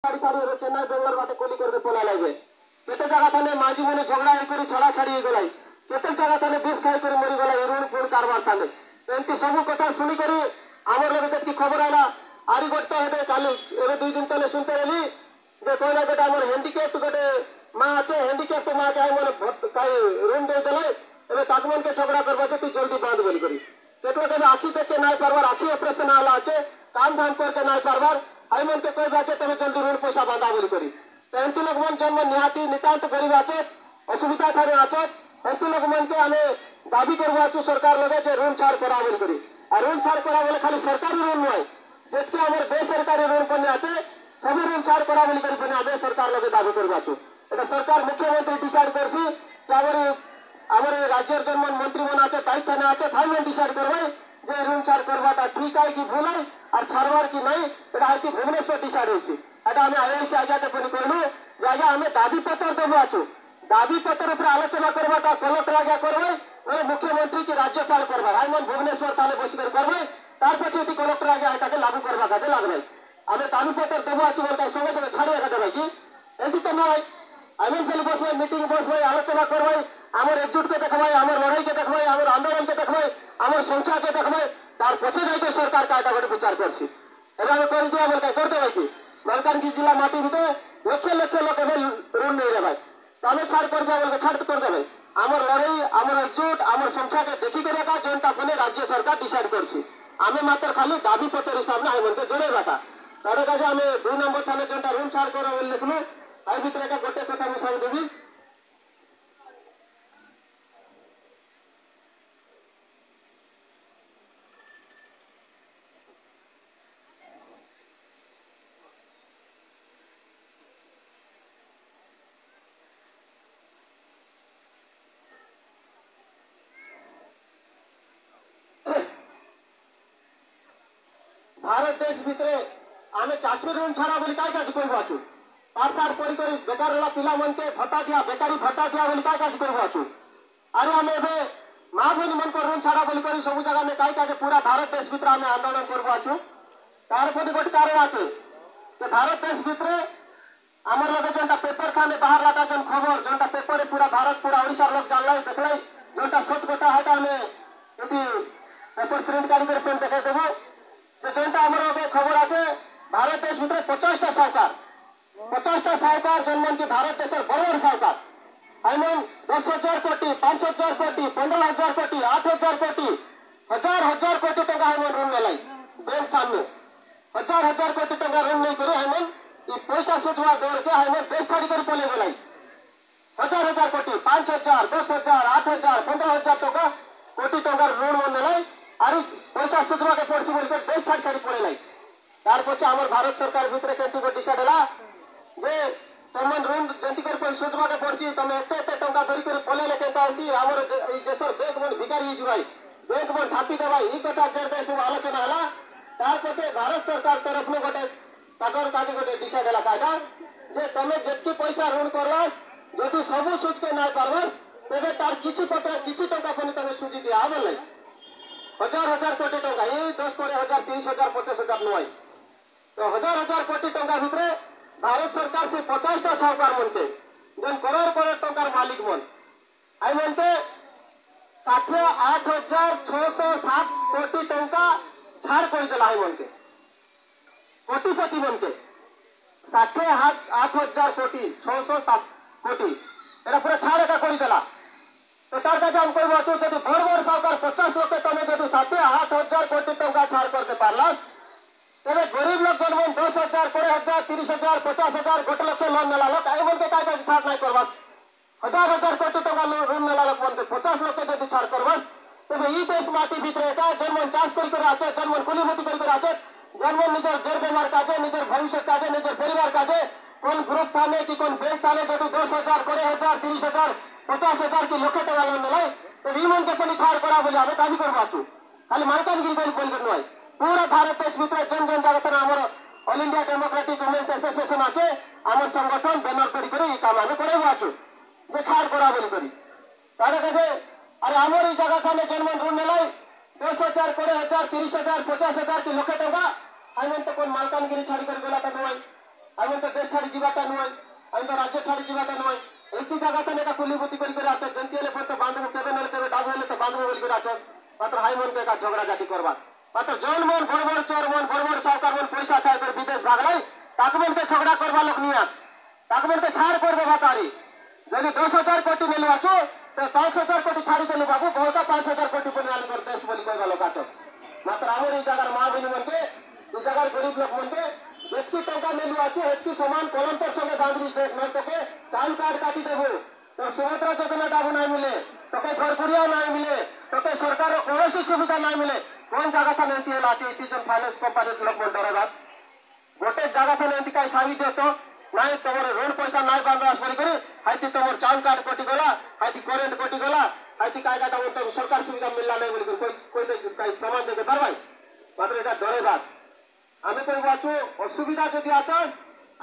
चेन्नई बेंगलोर बाटे कोली करके पला लगे केते जगह थाने माजी मने झगड़ा करी छड़ा छाड़ी गलाई केते जगह थाने विष खाई कर मरी गला ऋण पूर्ण कारबार थाने एमती सब कथा शुणी करी आमर लगे जति खबर आला आरी गोटे हेबे काली एबे 2 दिन तले सुनते रही जे कोइना गोटे हमर हैंडिकैप गोटे मां आछे हैंडिकैप मां के मन काई ऋण दे देले एबे ताकमन के झगड़ा करबा जे तू जल्दी बांध बोली करी केतो के आखी देख के नाय पारबार आखी ऑपरेशन आला आछे काम धाम करके नाय पारबार आई मन के कोई बाचे तमे जल्दी ऋण पैसा बांधा बोली करी एमती लोक मन जन्म निहाती नितांत गरीब आछे असुविधा थाने आछे एमती लोक मन के आमे दाबी करबा छु सरकार लगे जे ऋण छाड़ करा बोली करी आ ऋण छाड़ करा बोले खाली सरकारी ऋण नय जेते हमर बेसरकारी ऋण पने आछे सभी ऋण छाड़ करा बोली करी पने आमे सरकार लगे दाबी करबा छु एटा सरकार मुख्यमंत्री डिसाइड करछि कि हमर राज्यर जन मंत्री मन आछे ताई थाने आछे थाई मन डिसाइड करबै जे ऋण छाड़ करबाटा ठीक है कि भूल है और छाड़बार कि नहीं एटा है कि भुवनेश्वर डिसाइड होछि एटा हमें आईआईसी आजा के पनी कहलु जागा हमें दाबी पत्र देबो आछु दाबी पत्र ऊपर आलोचना करबाटा कलेक्टर आज्ञा करबै ओए मुख्यमंत्री की राज्यपाल करबै हाई मन भुवनेश्वर ताले बसिकर करबै तार पछे ती कलेक्टर आज्ञा एटाके लागू करबा काजे लागलै हमें दाबी पत्र देबो आछु बोलता संगे संगे छाड़े एका देबै कि एंती तो नय आइमेन खाली बसबै मीटिंग बसबै आलोचना करबै आमर एकजुट के देखबै आमर लड़ाई के देखबै आमर आंदोलन के देखबै आमर संख्या के देखबै तार पछे जाइके सरकार काटा गोटे विचार करछि एबे हम कर दिया बोलता कर देबै कि मालकानगिरी जिला माटी भितर लक्ष लोक एबे ऋण नहीं रे भाई तमे छाड़ कर दिया बोलके छाड़ कर देबै आमर लड़ाई आमर एकजुट आमर संख्या के देखि करे का जनता पने राज्य सरकार डिसाइड करछि आमे मात्र खाली दाबी पत्र हिसाब ना आइमन के जोड़ेबाटा तारे काजे आमे 2 नंबर थाने जनता ऋण छाड़ करा बोल लिखलु आई भितर का गोटे कथा मिसाई देबी भारत देश भितरे आमे चाषी ऋण छाड़ा बोली काय काज करबो आछु पार पार पड़ी करी बेकार वाला पिला मन के भत्ता दिया बेकारी भत्ता दिया बोली काय काज करबो आछु अरे आमे एबे मां बहिनी मन को ऋण छाड़ा बोली करी सब जगह में काय काज पूरा भारत देश भितरे आमे आंदोलन करबो आछु तार पति गोटे कारण आछे कि भारत देश भितरे हमर लगे जनता पेपर खाने बाहर लाटा जन खबर जनता पेपर पूरा भारत पूरा ओडिसा लोग जानलै देखलै जनता सत कथा हटा में एती पेपर प्रिंट करी कर पेन देखे देबो जनता हमारे खबर आछे भारत देश भितर 50टा साहूकार जन्मन की भारत देश बड़ साहूकार आईमन 10,000 कोटी 5,000 कोटी 15,000 कोटी 8,000 कोटी हजार कोटी टका आईमन ऋण नेलाई बैंक सामने हजार कोटी टका ऋण नहीं करे आईमन पैसा सुझवा दौड़ के आईमन देश छाड़ी कर पले गलाई हजार कोटी 5,000 10,000 8,000 15,000 टका कोटी टका ऋण मन नेलाई आरु पैसा सुझवा के पड़सी बोल के देश छाड़ छाड़ी पड़े लाई तार पछे हमर भारत सरकार भितरे केंती को डिसाइड होला जे तमन ऋण जंती कर पैसा सुझवा के पड़सी तमे एते टंका धरि कर पले ले केंता आसी हमर ई देशर बैंक मन भिखारी जुवाई बैंक मन ढापी देबाई ई कथा जर देश आलोचना होला तार पछे भारत सरकार तरफ में गोटे कागज कागज गोटे डिसाइड होला काटा जे तमे जत्ती पैसा ऋण करला जदि सब सुझ के नाय पारबर तेबे तार किछि पत्र किछि टंका पनि तमे सुझी दिया आबलै हजार कोटी टंका ये 10 कोटी 30,000 50,000 नुआई तो हजार कोटी टंका भितरे भारत सरकार से 50टा साहूकार मनते जन करोड़ टंकार मालिक मन आई मनते 68,607 कोटी टंका छाड़ कर देला आई मनके कोटीपति मनके 68,000 कोटी 607 कोटी एरा पूरा छाड़ का कर देला तो तार का हम कोई बात यदि बड़ साहूकार 50 लोग तमे यदि 68,000 कोटी टंका छाड़ करते पारलास तेरे गरीब लोग जन 10,000 20,000 30,000 50,000 गोटे लक्ष लोन नेला लोक आई मन के काय छाड़ नहीं करबा हजार कोटी टंका ऋण नेला लोक मन 50 लोग यदि छाड़ करबा तबे ई देश माटी भितरे का जन्मन चाष कर आछे जन्मन कुलीमुती कर आछे जन्मन निजर जर बेमार काजे निजर भविष्य काजे निजर परिवार काजे कोन ग्रुप थाने कि कोन बैंक थाने यदि 10,000 20,000 30,000 50,000 की लोके टका लोन नेलाई तो विमन के पनी छाड़ करा बोले हमें दाबी करबा छु खाली मालकानगिरी बोल कर नय पूरा भारत देश भितर जन जगह तना हमर All India Democratic Women's Association आछे हमर संगठन बैनर करी काम हमें करबा छु जे छाड़ करा बोली करी तारे कहे अरे हमर ई जगह थाने जन्मन ऋण नेलाई 10,000 20,000 30,000 50,000 की लोके टका आईमन तो कोन मालकानगिरी छाड़ी कर गेला त नय আমি তো দেশ ছাড়ি যাওয়াটা নয়, আমি তো রাজ্য ছাড়ি যাওয়াটা নয়। এইটি জায়গাতে এটা কুলিবুতি করে আস, যেমতি হলে পর্যন্ত বাঁধবো, কেবে নলে কেবে ডাব হলে তো বাঁধবো বলি করে আস। মাত্র হাই মনকে একা ঝগড়াঝাটি করবা, মাত্র জন মন বড় বড় চোর মন বড় বড় সরকার মন পয়সা খাই করে বিদেশ ভাগলাই, তাকে মনকে ঝগড়া করবা লোক নিয়ে, তাকে মনকে ছাড় করবে বাতারি। যদি 10,000 কোটি নেলে আসো তো 5,000 কোটি ছাড়ি চলে বাবু, বহুত 5,000 কোটি বলে দেশ বলি কইবা লোক আস। মাত্র আমার এই জায়গার মা বোন মনকে, এই জায়গার গরিব লোক মনকে যেটি টাকা নেলু আছে একটি সমান কলন্তর সঙ্গে বাঁধবি, তোকে চাল কার্ড কাটি দেবো, তোর সুভদ্রা যোজনা ডাবু নাই মিলে, তোকে ঘর কুড়িয়া নাই মিলে, তোকে সরকার কৌশি সুবিধা নাই মিলে। কোন জায়গা থেকে এমতি হল আছে ইতিজন ফাইন্যান্স কোম্পানির লোক মন ডরাবাদ গোটে জায়গা থেকে এমতি কাই সারি দিও তো নাই, তোমার ঋণ পয়সা নাই বান্ধব আসবি করে হাইতি তোমার চাউল কার্ড কটি গলা, হাইতি করেন্ট কটি গলা, হাইতি কায়দাটা সরকার সুবিধা মিললা নাই বলি কইতে প্রমাণ দিতে পারবাই। মাত্র এটা ডরেবাদ। আমি কইব আছু অসুবিধা যদি আসন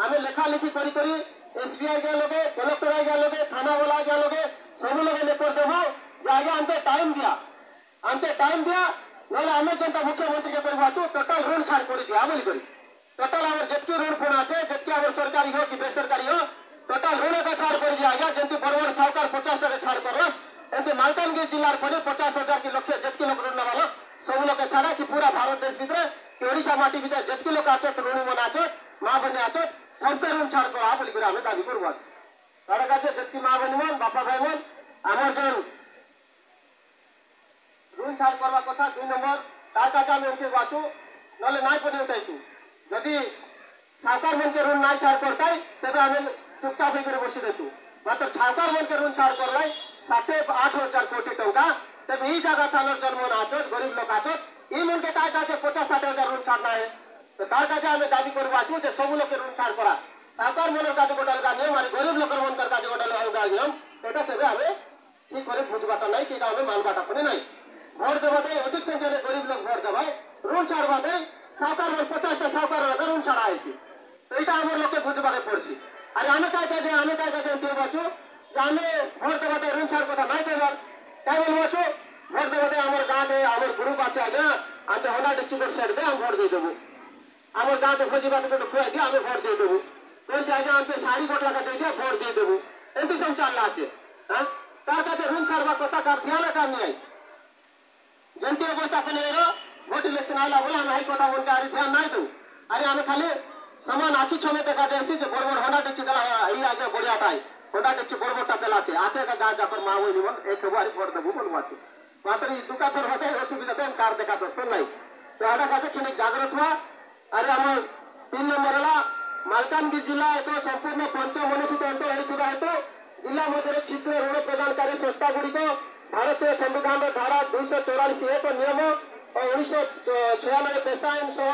আমি লেখালেখি করি করি এসবিআই গিয়া লগে, কলেক্টর গিয়া লগে, থানাওয়ালা গিয়া লগে সবু লগে লেখর দেবো যে আগে আমাকে টাইম দিয়া, আমাকে টাইম দিয়া, নইলে আমি যেটা মুখ্যমন্ত্রীকে কইব আছু টোটাল ঋণ ছাড় করে দিয়া বলি করি। টোটাল আমার যেতকি ঋণ ফোন আছে, যেতকি আমার সরকারি হোক কি বেসরকারি হোক, টোটাল ঋণ একা ছাড় করে দিয়া আগে, যেমতি বড় বড় সরকার 50 টাকা ছাড় করল, এমতি মালকানগিরি জেলার পরে 50,000 কি লক্ষ যেতকি লোক ঋণ নেওয়া সবু লোকে ছাড়া কি পুরা ভারত দেশ ভিতরে কি ওড়িশা মাটি ভিতরে যেতকি লোক আছে ঋণী মনে আছে, মা বোনে আছে, সবকে ঋণ ছাড় করা বলি করে আমি দাবি করবো। তার কাছে যেতকি মা বোন মন বাপা ভাই মন আমার যে ঋণ ছাড় করবার কথা 2 নম্বর তার কাছে আমি উঠে বাঁচু, নলে নাই পড়ে উঠাইছু। যদি সরকার মনকে ঋণ নাই ছাড় করতাই তবে আমি চুপচাপ হয়ে করে বসে দিতু। মাত্র সরকার মনকে ঋণ ছাড় করলাই 7-8,000 কোটি টাকা, তবে এই জায়গা থানার জন্ম আসত গরিব লোক আসত এই মনকে তার কাছে 50-60,000 ঋণ ছাড় নাই, তো তার কাছে আমি দাবি করবো আছি যে সবু লোকের ঋণ ছাড় করা, সরকার মনের কাছে গোটা অলগা নিয়ম আর গরিব লোকের মনকার কাছে গোটা অলগা নিয়ম, এটা তবে আমি ঠিক করে বুঝবাটা নাই, সেটা আমি মানবাটা শুনে নাই। ভোট দেবাতে অধিক সংখ্যায় গরিব লোক ভোট দেবায়, ঋণ ছাড়বাতে সরকার 50টা সরকার ঋণ ছাড়া হয়েছে, তো এটা আমার লোকে বুঝবাকে পড়ছি। আর আমি কাজ কাজে কেউ বলছো যে আমি ভোট দেবাতে ঋণ ছাড় কথা নাই দেবার, তাই বলবো ভোট দেবাতে আমার গাঁতে আমার গ্রুপ আছে আগে আমি হন্ডা ডিস্ট্রিক্ট সাইড দিয়ে আমি ভোট দিয়ে দেবো, আমার গাঁতে ভোজি বাতে খুঁয়ে দিয়ে আমি ভোট দিয়ে দেবো, বলছি আগে আমি শাড়ি গোট লাগা দিয়ে ভোট দিয়ে দেবো, এমনি সব চাল্লা আছে। হ্যাঁ, তার কাছে ঋণ ছাড়বার কথা কার ধ্যানে কার নেই, যেমতি অবস্থা ফেলে এলো ভোট ইলেকশন আইলা বলে আমি এই কথা বলতে আর ধ্যান নাই দেবো। আরে আমি খালি সমান আখি ছমে দেখা যাচ্ছি যে বড় বড় হন্ডা ডিস্ট্রিক্ট এই আগে বড়িয়াটাই হন্ডা ডিস্ট্রিক্ট বড় বড়টা দেলাছে হাতে গা যাপর মা ওই জীবন এই খবর ভোট দেবো বলবো আছে। মাত্র এই দুকাতের হতে অসুবিধাতে কার দেখা দরকার নাই, তো এটা কাছে কিনে জাগ্রত হওয়া। আরে আমার 3 নম্বর হল মালকানগিরি জেলা ଏକ সম্পূর্ণ পঞ্চମନୁଷ୍ଠିତ ଅଞ୍ଚଳ ହୋଇଥିବା ହେତୁ ଜିଲ୍ଲା ମଧ୍ୟରେ କ୍ଷୁଦ୍ର ଋଣ ପ୍ରଦାନକାରୀ ସଂସ୍ଥା ଗୁଡ଼ିକ ଭାରତୀୟ ସମ୍ବିଧାନର ଧାରା 244(1) ନିୟମ ଓ 1996 ପେସା ଆଇନ ସହ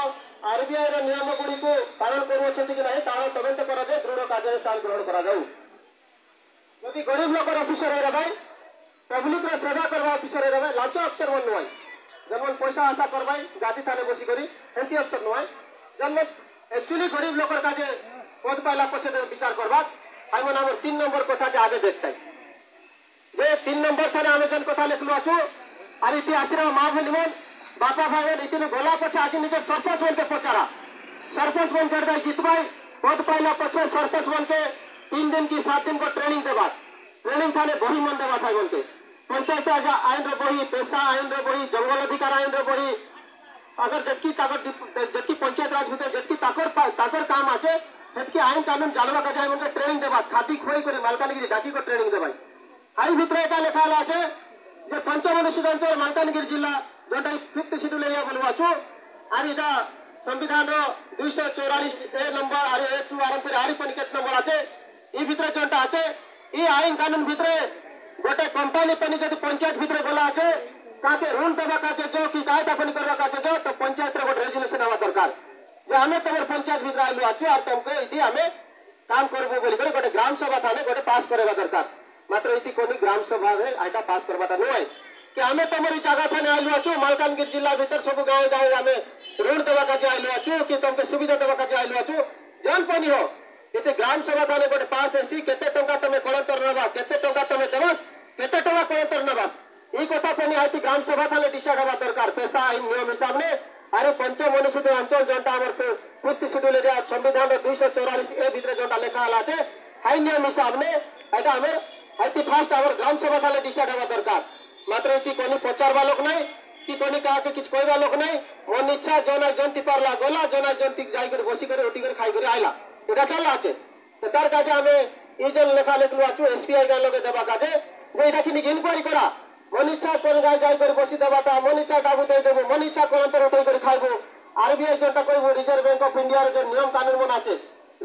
ଆରବିଆଇର ନିୟମ ଗୁଡ଼ିକୁ ପାଳନ କରୁଅଛନ୍ତି କି ନାହିଁ ତାହାର ତଦନ୍ତ କରାଯାଇ ଦୃଢ଼ କାର୍ଯ୍ୟାନୁଷ୍ଠାନ ଗ୍ରହଣ କରାଯାଉ। ଯଦି ଗରିବ ଲୋକର ଅଫିସର ରହିବେ, ପବ୍ଲିକର ସେବା କରିବା ଅଫିସର ରହିବେ, ଲାଞ୍ଚ ଅଫିସର ମନ ନୁହେଁ, যেমন পয়সা আশা করবাই গাদি থানে বসি করি এমতি অফিসর নয়, যেমন একচুয়ালি গরিব লোকের কাছে পদ পাইলা পছে বিচার করবা। আমি আমার 3 নম্বর কথাকে আগে দেখতাই যে 3 নম্বর থানে আমি যেন কথা লিখলু আসু আর ইতিহাসের মা ভলিমন বাপা ভাই ইতিনে গলা পছে আগে নিজের সরপঞ্চ মনকে পচারা, সরপঞ্চ মন করে জিতবাই পদ পাইলা পছে সরপঞ্চ মনকে 3 दिन की 7 दिन को ट्रेनिंग देवा, ट्रेनिंग थाने बही मन देवा था बोलते पंचायत आईन बही, पेशा आईन बही, जंगल अधिकार आईन बही, अगर जबकि जबकि पंचायत राज भीतर जबकि ताकर काम आछे সেটি আইন কানুন জানবা কাজে আমাকে ট্রেনিং দেবা, খাতি খোই করে মালকানগিরি ডাকি করে ট্রেনিং দেবাই। আই ভিতরে এটা লেখা আছে যে পঞ্চমনুষ্ঠিত অঞ্চল মালকানগিরি জেলা যেটা 5th শিডিউল এরিয়া বলবো আছু, আর এটা সংবিধানর 244 নম্বর আর একটু আরম্ভ করে আরি পানি কেত নম্বর আছে এই ভিতরে যেটা আছে এই আইন কানুন ভিতরে গোটে কোম্পানি পানি যদি পঞ্চায়েত ভিতরে বলা আছে তাকে ঋণ দেওয়া কাজে যাও কি কায়দা পানি করবা কাজে যাও তো পঞ্চায়েত গোটে রেজুলেশন হওয়া দরকার যে আমি তোমার পঞ্চায়েত ভিতরে আইলু আছি আর তোমাকে এটি আমি কাম করবো বলি করে গোটে গ্রাম সভা থানে গোটে পাস করা দরকার। মাত্র এটি কোন গ্রাম সভা এটা পাস করবাটা নয় कि आम तुम जगह थाने आलु अच्छु मालकानगिरी जिला भीतर सब गाँव गाँव आम ऋण देवा काजे आलु अच्छु कि तुमको सुविधा देवा काजे आलु अच्छु जान पानी हो ये ग्राम सभा थाने गोटे पास आसी केते टंका तुम कलंतर नवा केते टंका तुम देव केते टंका कलंतर नवा ये कथा पानी आई ग्राम सभा थाने डिसाइड हवा दरकार पेशा नियम हिसाब ने अरे पंचमनुष्ठित अंचल जोटा ফিফথ শিডিউল সংবিধান 244 ভিতরে যেটা লেখা আছে হাই নিয়ম হিসাব নে এটা আমার হাইতি ফার্স্ট আমার গ্রাম সভা তাহলে ডিসাইড হওয়া দরকার মাত্র এটি কোনো পচারবা লোক নাই কি কোনো কাহাকে কিছু কইবা লোক নাই মন ইচ্ছা জনা জন্তি পারলা গলা জনা জন্তি যাই করে বসি করে রুটি করে খাই করে আইলা এটা চালা আছে তো তার কাজে আমি এই যে লেখা লেখলু আছু এসপিআই গান লোকে দেবা কাজে যে এটা কি ইনকোয়ারি করা মন ইচ্ছা কোন গায়ে যাই করে বসি দেবাটা মন ইচ্ছা ডাবু দিয়ে দেবো মন ইচ্ছা কোন উঠাই করে খাইবো আরবিআই যেটা কইব রিজার্ভ ব্যাংক অফ ইন্ডিয়ার যে নিয়ম কানুন মন আছে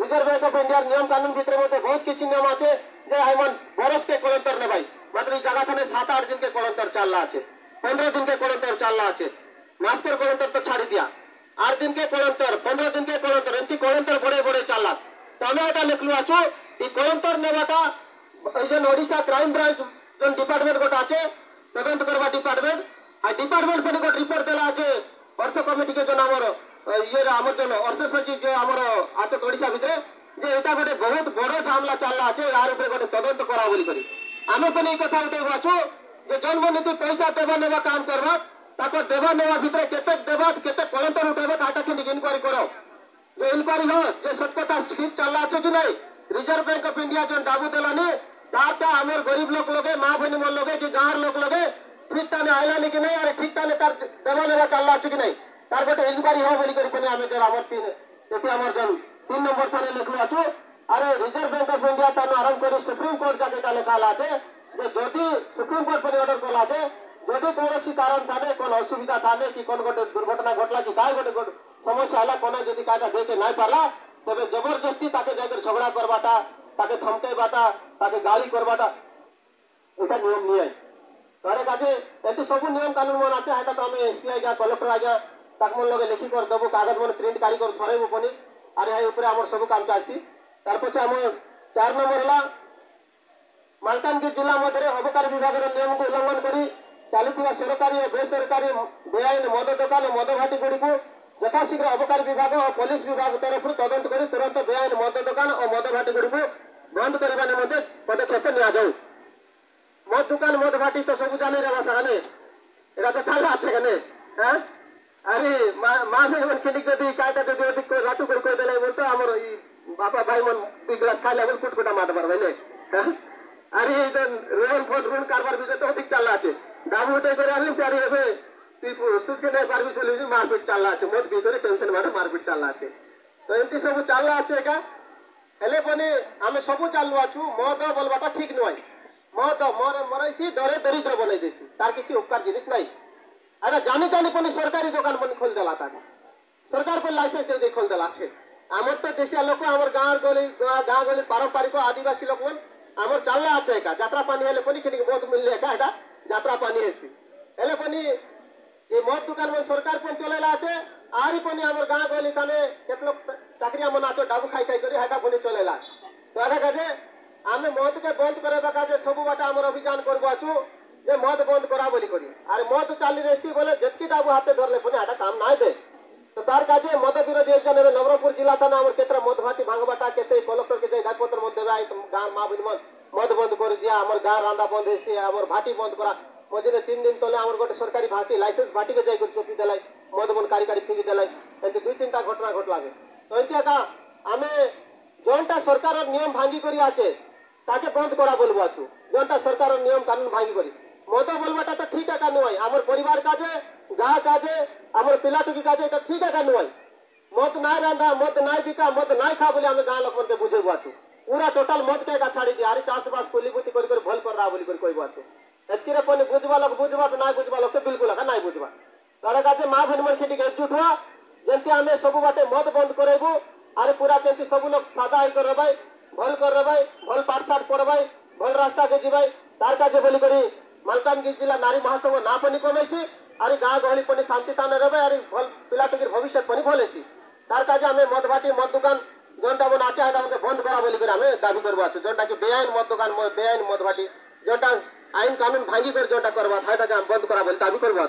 রিজার্ভ ব্যাংক অফ ইন্ডিয়ার নিয়ম কানুন ভিতরে মধ্যে বহুত কিছু নিয়ম আছে যে আইমান বরসকে কলন্তর নে ভাই মাত্র এই জায়গা থানে 7-8 দিনকে কলন্তর চাল্লা আছে 15 দিনকে কলন্তর চাল্লা আছে মাস্টার কলন্তর তো ছাড়ি দিয়া 8 দিনকে কলন্তর 15 দিনকে কলন্তর এমনি কলন্তর বড়ে বড়ে চাল্লা তো আমি এটা লিখলু আছো এই কলন্তর নেওয়াটা এই যে ওড়িশা ক্রাইম ব্রাঞ্চ যে ডিপার্টমেন্ট গোটা আছে তদন্ত করবা ডিপার্টমেন্ট আর ডিপার্টমেন্ট থেকে গোটা রিপোর্ট দেলা আছে অর্থ কমিটিকে যেন আমার ইয়ে আমার জন্য অর্থ সচিব যে আমার আছে ওড়িশা ভিতরে যে এটা গোটে বহুত বড় ঝামলা চাল্লা আছে আর উপরে গোটে তদন্ত করা বলি করি আমি তো এই কথা উঠাইব আছো যে জন্মনীতি পয়সা দেবা নেওয়া কাম করবা তারপর দেবা নেওয়া ভিতরে কেতে দেবা কেতে কলন্তর উঠাইবে তাটা কি ইনকোয়ারি করো যে ইনকোয়ারি হোক যে সত্যতা স্কিপ চাল্লা আছে কি নাই রিজার্ভ ব্যাংক অফ ইন্ডিয়া যে ডাবু দেলানি তারটা আমার গরিব লোক লগে মা বহিনী মন লগে যে গাঁর লোক লগে ঠিক টানে আইলানি কি নাই আর ঠিক টানে তার দেবা নেওয়া চাল্লা আছে কি নাই তার গোটে ইনকোয়ারি হোক বলি করি আমি আমার এটি আমার 3 নম্বর থানে লিখলু আছো আরে রিজার্ভ ব্যাংক অফ ইন্ডিয়া তার আরম্ভ করে সুপ্রিম কোর্ট যাকে এটা লেখা আছে যে যদি সুপ্রিম কোর্ট পরে অর্ডার করা আছে যদি কৌশি কারণ থাকে কোন অসুবিধা থাকে কি কোন গোটে দুর্ঘটনা ঘটলা কি কাই গোটে সমস্যা হলা কোন যদি কাজটা দেখে নাই পারলা তবে জবরদস্তি তাকে যাই ঝগড়া করবাটা তাকে ধমকাইবাটা তাকে গালি করবাটা এটা নিয়ম নিয়ে তার কাছে এতে সবু নিয়ম কানুন মন আছে এটা তো আমি এসপিআই যা কলেক্টর আজ্ঞা তাকে মন লগে লিখি করে দেবো কাগজ মনে প্রিন্ট কারি করে ধরাইব পনি আর এই উপরে আমার সবু কাম চালছি তারপরে আমার 4 নম্বর হলা মালকানগিরি জেলা মধ্যে অবকারী বিভাগের নিয়মকে উল্লঙ্ঘন করে চালুଥିବା সরকারি ও বেসরকারি বেআইন মদ দোকান ও মদ ভাটি গুড়িକୁ যথাশীঘ্র অবকারী বিভাগ ও পুলিশ বিভাগ তরফରୁ তদন্ত করে তুরন্ত বেআইন মদ দোকান ও মদ ভাটি গুড়িକୁ বন্ধ କରିବା নিমন্তে পদক্ষেপ নিয়াযাଉ মদ দোকান মদ ভাটি তো সবু জানি রে বাসানে এটা তো চালা আছে কেন হ্যাঁ আরে মা ভাই খেলি যদি কায়দা যদি রাটু করে কই দেলে বলতো আমার এই বাবা ভাই মন 2 গ্লাস খাইলে বল কুটকুটা মারতে পারবে না হ্যাঁ আরে এই রেল ফোন রুন কারবার ভিতরে তো ঠিক চালা আছে দাবু উঠে করে আনলি আরে হবে তুই সুখে নেই পারবি চলে মারপিট চালা আছে মদ ভিতরে টেনশন মানে মারপিট চালা আছে তো এমতি সব চালা আছে একা হেলে পনে আমি সবু চালু আছু মদ বলবাটা ঠিক নয় মদ মরাইছি দরে দরিদ্র বনাই দিছি তার কিছু উপকার জিনিস নাই আরে জানি জানি পনে সরকারি দোকান মনে খুল দেলা তাকে সরকার পর লাইসেন্স দিয়ে খুল দেলা আছে আমার তো দেশিয়া লোক আমার গাঁ গলি পারম্পরিক আদিবাসী লোক আমার চাল্লা আছে একা যাত্রা পানি হলে পনি খেলি মদ মিললে একা এটা যাত্রা পানি এসি হলে পনি এই মদ দোকান মানে সরকার পন চলেলা আছে আরই পনি আমার গাঁ গলি তাহলে কেতলোক চাকরিয়া মনে আছে ডাবু খাই খাই করে হেটা পনি চলেলা তো এটা কাজে আমি মদকে বন্ধ করাইবা কাজে সবু বাটা আমার অভিযান করবো আছু যে মদ বন্ধ করা বলি করি আর মদ চালি রেসি বলে যেতকি ডাবু হাতে ধরলে পনি এটা কাম নাই দে তো তার কাজে মদ বিরোধী একজন নবরঙ্গপুর জেলা থানা আমার ক্ষেত্রে মদ ভাটি ভাঙবাটা কেতে কলেক্টর কে যাই দায়পত্র মধ্যে দেবে গাঁ মা বুঝ মদ বন্ধ করে দিয়া আমার গাঁ রান্না বন্ধ হয়েছে আমার ভাটি বন্ধ করা মঝিরে 3 দিন তলে আমার গোটে সরকারি ভাটি লাইসেন্স ভাটিকে যাই করে চপি দেলাই মদ বন্ধ কারি ফিরি দেলাই এতে 2-3টা ঘটনা ঘটলাবে তো এতে একা আমি যেটা সরকারের নিয়ম ভাঙ্গি করি আছে তাকে বন্ধ করা বলবো আছু যেটা সরকারের নিয়ম কানুন ভাঙ্গি করি মদ বলবাটা তো ঠিক একা নয় আমার পরিবার কাজে গাঁ কাজে আমার পিলাটুকি কাজে এটা ঠিক একা নয় মদ নাই রান্ধা মদ নাই বিকা মদ নাই খা বলে আমি গাঁ লোককে বুঝেবো আছু पूरा टोटल मत के छाड़ी दिया अरे चाषबास कोलीबुती कर भल कर रहा बोली कोई बात एतकी पनी बुझवा लोग बुझवा तो ना बुझवा लोग बिल्कुल ना बुझवा तारे का माँ भन मन खेटी एकजुट हुआ जमती आम सब बाटे मत बंद करेबू अरे पूरा केमती सब लोग सादा ही कर भाई भल कर भाई भल पाठशाठ पढ़वाई भल रास्ता के जीवाई तार का बोली करी मालकानगिरी जिला नारी महासभा ना पनी कमेसी अरे गाँ गहली पनी शांति ताने रहे अरे भल पिला टुकीर भविष्य पनी भल ऐसी तार का आम मद भाटी मद दुकान जोटा मन आचे बंद करा बोली आम दाबी करवा जोटा कि बेआईन मद दुकान बेआईन मद भाटी जोटा आईन कानून भांगी कर जोटा करवा आम बंद करा बोली दाबी करवा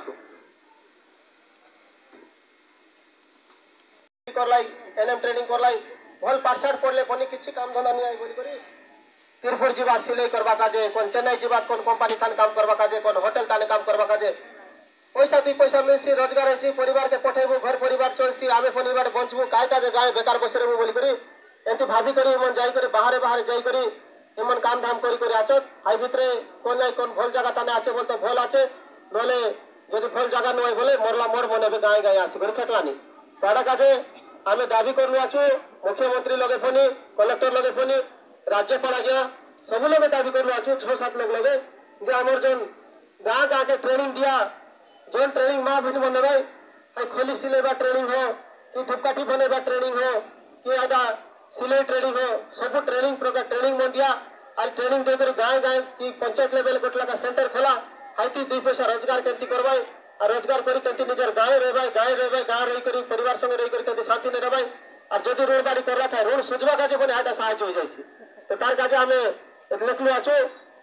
करलाई एनएम ट्रेनिंग करलाई भल पाठशाठ पढ़ले पनी किसी काम धंदा नहीं आई बोली करी तिरपुर जीवा सिलाई करवा काजे कौन चेन्नई जीवा कौन कंपनी थाने काम करवा काजे कौन होटल थाने काम करवा काजे पैसा 2 पैसा मिलसी रोजगार हेसी परिवार के पठेबू घर परिवार चलसी आमे परिवार बंचबू काय काजे गाय बेकार बसे रहबू बोली करी एंती भाभी करी मन जाई करी बाहर बाहर जाई करी एमन काम धाम करी आचत हाई भितरे कोन नहीं कोन भल जगह ताने आचे बोल तो भल आचे नले যদি ভল জায়গা নয় বলে মরলা মর বনেবে গায়ে গায়ে আসি করে ফেটলানি তাড়া কাজে আমি দাবি করলু আছু মুখ্যমন্ত্রী লগে ফোনি কলেক্টর লগে ফোনি রাজ্যপাল আজ্ঞা সবু লগে দাবি করলু আছু 6-7 লোক লগে যে আমার জন গাঁ গাঁ के ट्रेनिंग दिया जोन ट्रेनिंग माँ भिन बनेबे खोली सिलेबा ट्रेनिंग हो कि धूपकाठी बनेबा ट्रेनिंग हो कि आदा सिलाई ट्रेनिंग हो सब ट्रेनिंग प्रकार ट्रेनिंग मन दिया आज ट्रेनिंग देकर गाँव गाँव की पंचायत लेवल गोटला का सेंटर खोला हाइती 2 पैसा रोजगार केमती करवाई और रोजगार करी केमती निजर गाँव रहबाई गाँव रही करी परिवार संगे रही करी केमती शांति नहीं रहबाई और जदि ऋण बाड़ी करला था ऋण सुझवा काजे बने हाटा साहाय्य हो जाइसी तो तार काजे आमे लिखलु आछु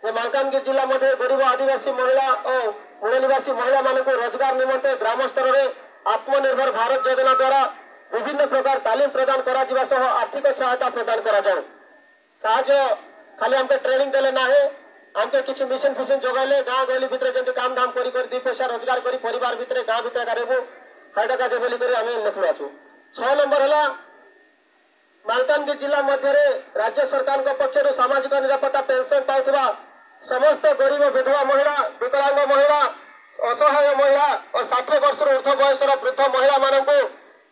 जे मालकानगिरी जिला मध्य गरीब आदिवासी महिला और मूल निवासी महिला मानक रोजगार निमंते ग्राम स्तर में आत्मनिर्भर भारत योजना द्वारा विभिन्न प्रकार तालीम प्रदान करा जिबा सह आर्थिक सहायता प्रदान करा जाऊ साहाय्य खाली हमके ट्रेनिंग देले ना है हमके किसी मिशन फिशन जोगाइले गाँव गली भितर जंती काम धाम करी 2 पैसा रोजगार करी परिवार भितर गाँव भितर करेबू फायदा काजे बोली करी आमे लिखलु आछु 6 नंबर हला मालकानगिरी जिला मध्य राज्य सरकार पक्षर सामाजिक निरापत्ता पेंशन पाउथबा समस्त गरीब विधवा महिला विकलांग महिला असहाय महिला और 60 वर्ष ऊर्ध्व बयसर वृद्ध महिला मानक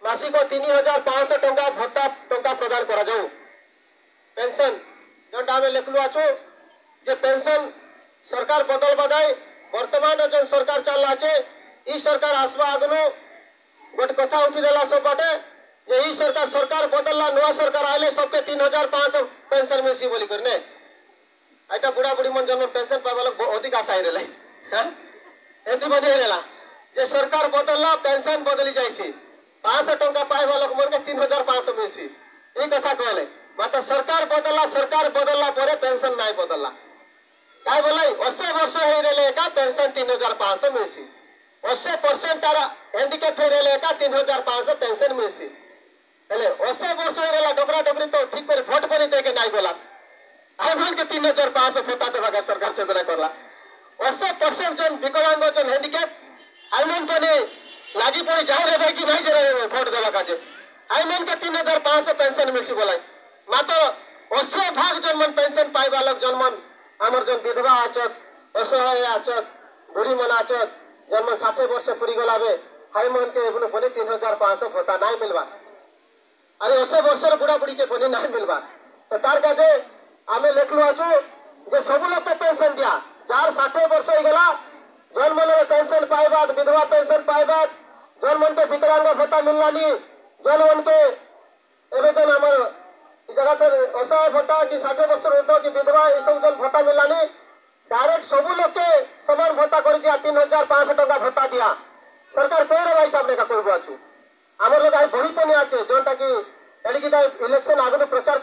मासिक 3500 टंका भत्ता टंका प्रदान करा जाऊ पेंशन जोटा आमे लिखलु आछु जे पेंशन सरकार बदल बदाई वर्तमान जो सरकार चल आछे ई सरकार आसवा आगनु गोटे कथा उठिदेला सब बाटे जे ई सरकार बदलला नुआ सरकार आइले सबके 3500 पेंशन मिसी बोली करने आइटा बुढ़ा बुढ़ी मन जन पेंशन पाइबा लोग अधिक आशा रहला एंती बदे रहला जे सरकार बदलला पेंशन बदली जाइसी 500 टंका पाइबा लोग मन के 3500 मिसी ई कथा कहले मात्र सरकार बदलला परे पेंशन नाही बदलला काय बोलाई 80 वर्ष हे रहले का पेंशन 3500 मिसी 80% तारा हैंडीकैप हे रहले का 3500 पेंशन मिसी हेले 80 वर्ष हे रहला डोकरा डोकरी तो ठीक कर वोट परी दे के नाही बोला आइमान के 3500 फेता देवा सरकार चंद्रा करला 80% जन विकलांग जन हैंडीकैप आइमान को लागी पड़ी जाओ रे भाई की भाई जरा वोट देवा काजे आइमान के 3500 पेंशन मिसी बोलाई मात्र 80 भाग जन मन पेंशन पाई बालक जन मन आमर जन विधवा आचत असहाय आचत बुढ़ी मन आचत जन मन 60 वर्ष पूरी गलाबे हाई मन के बोले 3500 भत्ता नहीं मिलवा अरे 80 वर्ष बुढ़ा बुढ़ी के बोली नहीं मिलवा तो तार काजे आमे लिखलु आछु जे सब लोग पेंशन दिया जार 60 वर्ष हो गला जन मन पेंशन पाइबा विधवा पेंशन पाइबा जन मन के विकलांग भत्ता मिललानी जन मन के एबे जन हमर जगह पर असहाय भत्ता की 60 वर्ष ऊर्ध्व की विधवा ये सब जन भत्ता मिललानी डायरेक्ट सब लोग के समान भत्ता कर दिया 3500 टंका भत्ता दिया सरकार पेड़ भाई साहब ने का करबो आछु हमर लोग आई बड़ी पने आछे जोनटा की एडिकी इलेक्शन आगु प्रचार